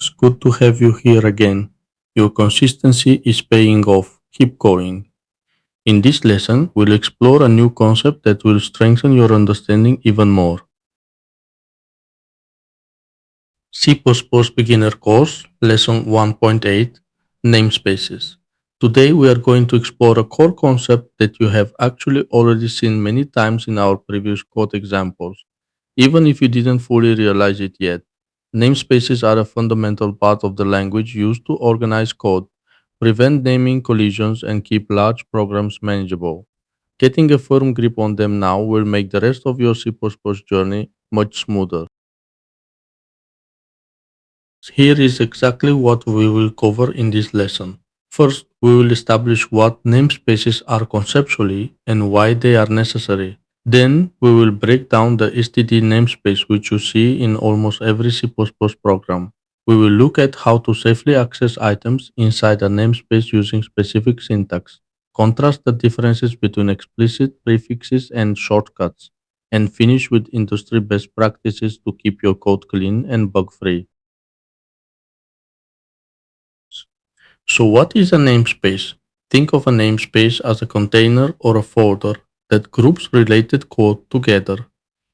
It's good to have you here again. Your consistency is paying off. Keep going. In this lesson, we'll explore a new concept that will strengthen your understanding even more. C++ Beginner Course, Lesson 1.8, Namespaces. Today we are going to explore a core concept that you have actually already seen many times in our previous code examples, even if you didn't fully realize it yet. Namespaces are a fundamental part of the language used to organize code, prevent naming collisions, and keep large programs manageable. Getting a firm grip on them now will make the rest of your C++ journey much smoother. Here is exactly what we will cover in this lesson. First, we will establish what namespaces are conceptually and why they are necessary. Then, we will break down the std namespace which you see in almost every C++ program. We will look at how to safely access items inside a namespace using specific syntax, contrast the differences between explicit prefixes and shortcuts, and finish with industry best practices to keep your code clean and bug-free. So what is a namespace? Think of a namespace as a container or a folder that groups related code together.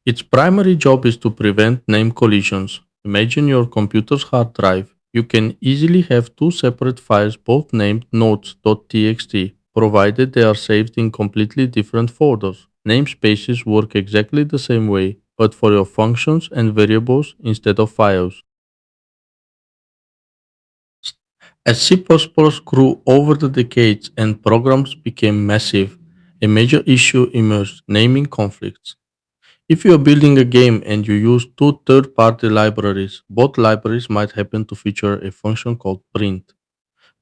Its primary job is to prevent name collisions. Imagine your computer's hard drive. You can easily have two separate files both named notes.txt, provided they are saved in completely different folders. Namespaces work exactly the same way, but for your functions and variables instead of files. As C++ grew over the decades and programs became massive, a major issue emerged: naming conflicts. If you are building a game and you use two third-party libraries, both libraries might happen to feature a function called print.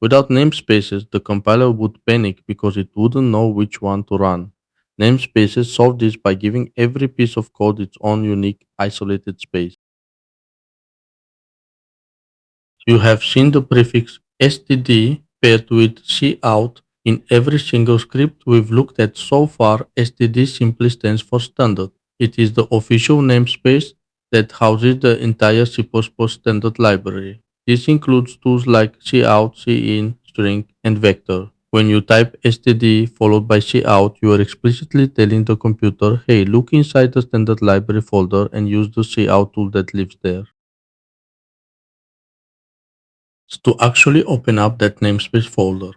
Without namespaces, the compiler would panic because it wouldn't know which one to run. Namespaces solve this by giving every piece of code its own unique, isolated space. You have seen the prefix std paired with cout in every single script we've looked at so far. Std simply stands for standard. It is the official namespace that houses the entire C++ standard library. This includes tools like cout, cin, string, and vector. When you type std followed by cout, you are explicitly telling the computer, hey, look inside the standard library folder and use the cout tool that lives there. To actually open up that namespace folder,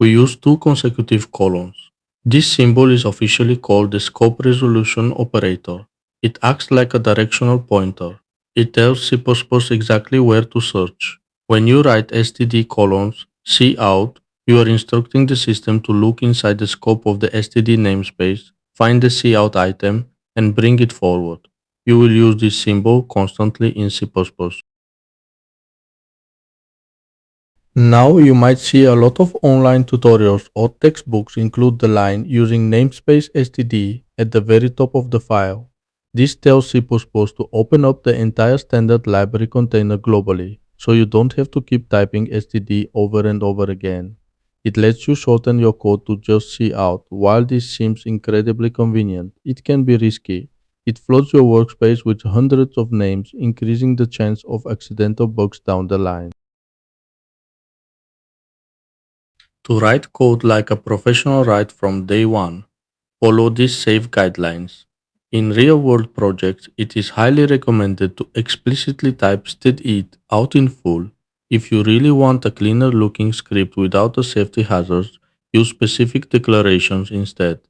we use two consecutive colons. This symbol is officially called the scope resolution operator. It acts like a directional pointer. It tells C++ exactly where to search. When you write std colons cout, you are instructing the system to look inside the scope of the std namespace, find the cout item, and bring it forward. You will use this symbol constantly in C++. Now you might see a lot of online tutorials or textbooks include the line using namespace std at the very top of the file. This tells C++ to open up the entire standard library container globally, so you don't have to keep typing std over and over again. It lets you shorten your code to just cout. While this seems incredibly convenient, it can be risky. It floods your workspace with hundreds of names, increasing the chance of accidental bugs down the line. To write code like a professional write from day one, follow these safe guidelines. In real-world projects, it is highly recommended to explicitly type std out in full. If you really want a cleaner-looking script without the safety hazards, use specific declarations instead.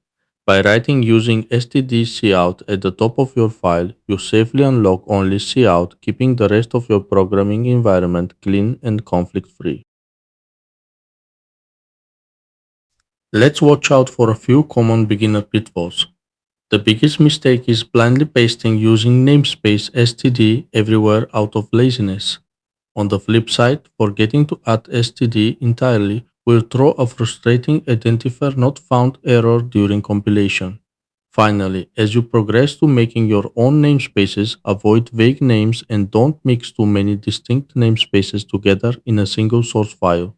By writing using std cout at the top of your file, you safely unlock only cout, keeping the rest of your programming environment clean and conflict-free. Let's watch out for a few common beginner pitfalls. The biggest mistake is blindly pasting using namespace std everywhere out of laziness. On the flip side, forgetting to add std entirely will throw a frustrating identifier not found error during compilation. Finally, as you progress to making your own namespaces, avoid vague names and don't mix too many distinct namespaces together in a single source file.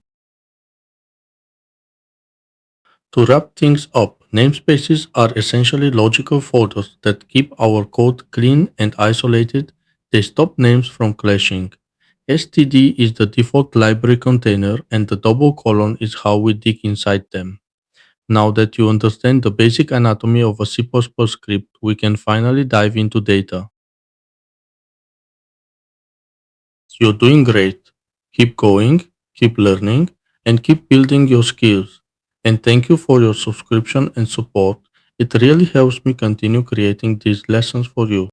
To wrap things up, namespaces are essentially logical folders that keep our code clean and isolated. They stop names from clashing. std is the default library container and the double colon is how we dig inside them. Now that you understand the basic anatomy of a C++ script, we can finally dive into data. You're doing great. Keep going, keep learning, and keep building your skills. And thank you for your subscription and support. It really helps me continue creating these lessons for you.